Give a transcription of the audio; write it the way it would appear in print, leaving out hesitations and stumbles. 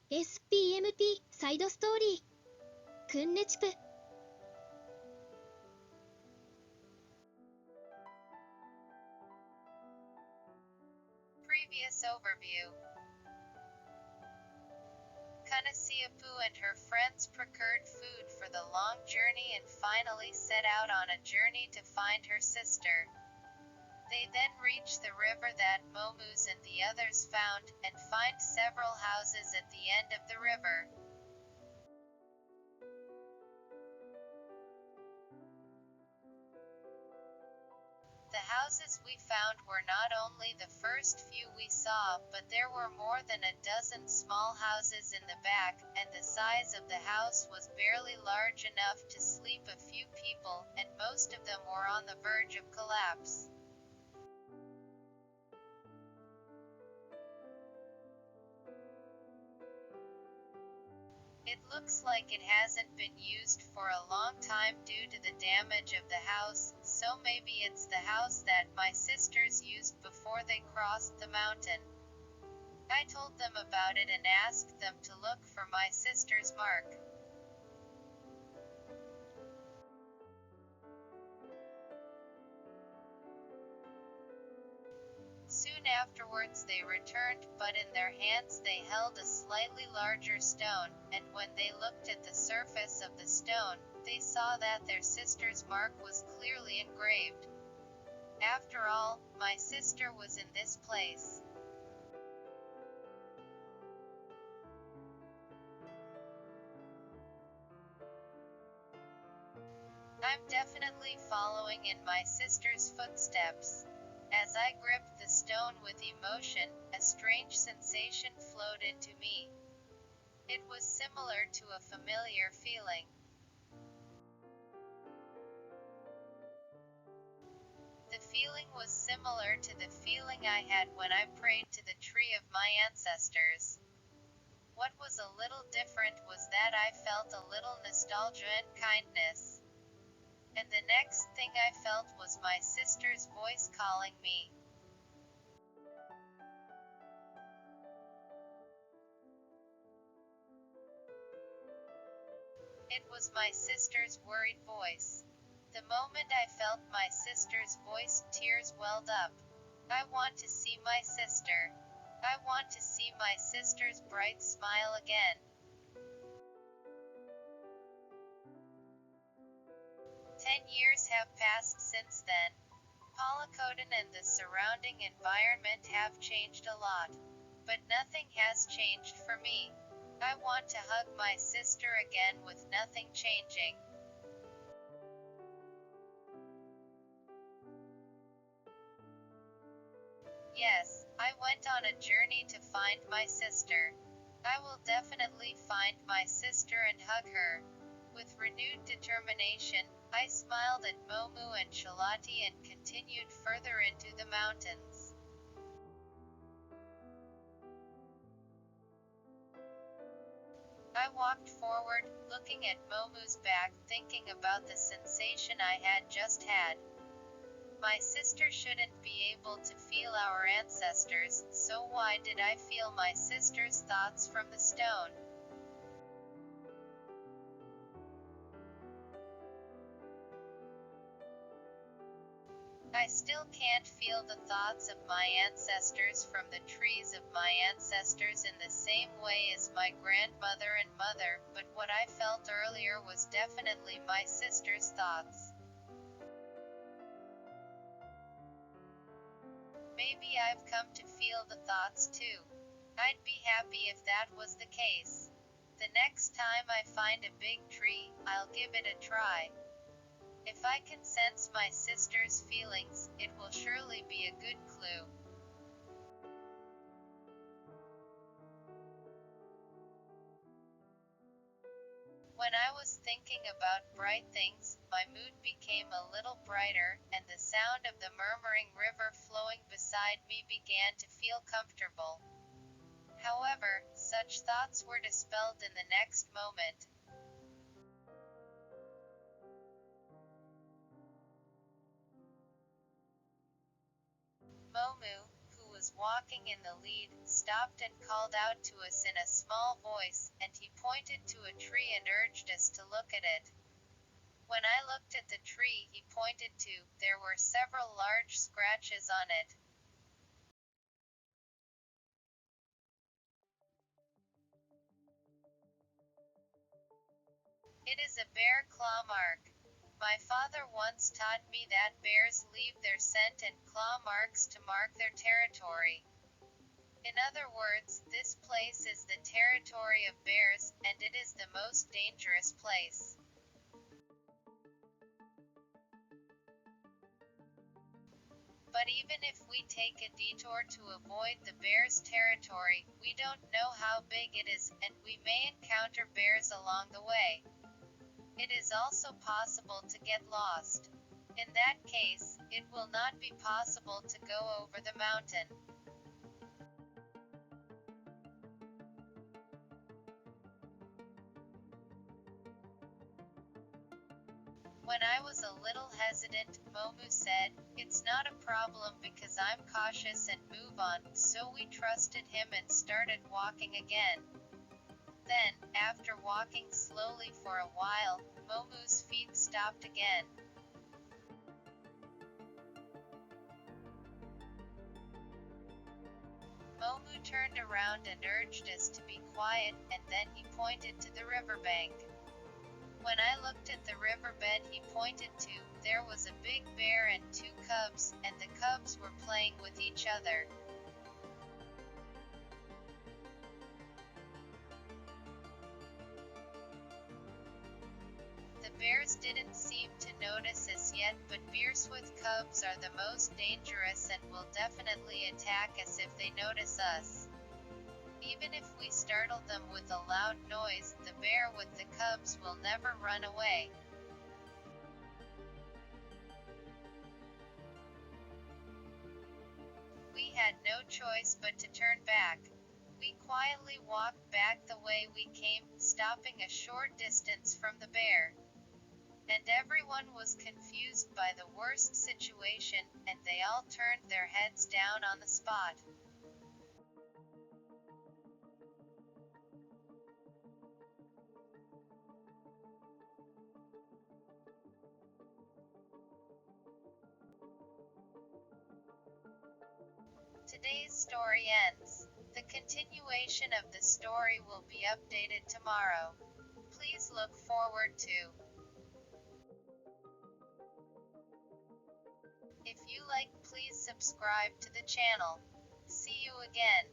SPMP サイドストーリーくんねちぷ。 Previous overview. Kanasiapu and her friends procured food for the long journey and finally set out on a journey to find her sister. They then reach the river that Momus and the others found, and find several houses at the end of the river. The houses we found were not only the first few we saw, but there were more than a dozen small houses in the back, and the size of the house was barely large enough to sleep a few people, and most of them were on the verge of collapse. It looks like it hasn't been used for a long time due to the damage of the house, so maybe it's the house that my sisters used before they crossed the mountain. I told them about it and asked them to look for my sister's mark. Soon afterwards they returned, but in their hands they held a slightly larger stone, and when they looked at the surface of the stone, they saw that their sister's mark was clearly engraved. After all, my sister was in this place. I'm definitely following in my sister's footsteps. As I gripped the stone with emotion, a strange sensation flowed into me. It was similar to a familiar feeling. The feeling was similar to the feeling I had when I prayed to the tree of my ancestors. What was a little different was that I felt a little nostalgia and kindness. And the next thing I felt was my sister's voice calling me. It was my sister's worried voice. The moment I felt my sister's voice, tears welled up. I want to see my sister. I want to see my sister's bright smile again. 10 years have passed since then. Palakodan and the surrounding environment have changed a lot. But nothing has changed for me. I want to hug my sister again with nothing changing. Yes, I went on a journey to find my sister. I will definitely find my sister and hug her. With renewed determination, I smiled at Momu and Shalati and continued further into the mountains. I walked forward, looking at Momu's back, thinking about the sensation I had just had. My sister shouldn't be able to feel our ancestors, so why did I feel my sister's thoughts from the stone? I still can't feel the thoughts of my ancestors from the trees of my ancestors in the same way as my grandmother and mother, but what I felt earlier was definitely my sister's thoughts. Maybe I've come to feel the thoughts too. I'd be happy if that was the case. The next time I find a big tree, I'll give it a try. If I can sense my sister's feelings, it will surely be a good clue. When I was thinking about bright things, my mood became a little brighter, and the sound of the murmuring river flowing beside me began to feel comfortable. However, such thoughts were dispelled in the next moment. Momu, who was was walking in the lead, stopped and called out to us in a small voice, and he pointed to a tree and urged us to look at it. When I looked at the tree he pointed to, there were several large scratches on it. It is a bear claw mark. My father once taught me that bears leave their scent and claw marks to mark their territory. In other words, this place is the territory of bears, and it is the most dangerous place. But even if we take a detour to avoid the bear's territory, we don't know how big it is, and we may encounter bears along the way. It is also possible to get lost. In that case, it will not be possible to go over the mountain. When I was a little hesitant, Momu said, "It's not a problem because I'm cautious and move on," so we trusted him and started walking again. Then, after walking slowly for a while, Momu's feet stopped again. Momu turned around and urged us to be quiet, and then he pointed to the riverbank. When I looked at the riverbed he pointed to, there was a big bear and two cubs, and the cubs were playing with each other. The bears didn't seem to notice us yet, but bears with cubs are the most dangerous and will definitely attack us if they notice us. Even if we startle them with a loud noise, the bear with the cubs will never run away. We had no choice but to turn back. We quietly walked back the way we came, stopping a short distance from the bear. And everyone was confused by the worst situation, and they all turned their heads down on the spot. Today's story ends. The continuation of the story will be updated tomorrow. Please look forward to. If you like, please subscribe to the channel. See you again.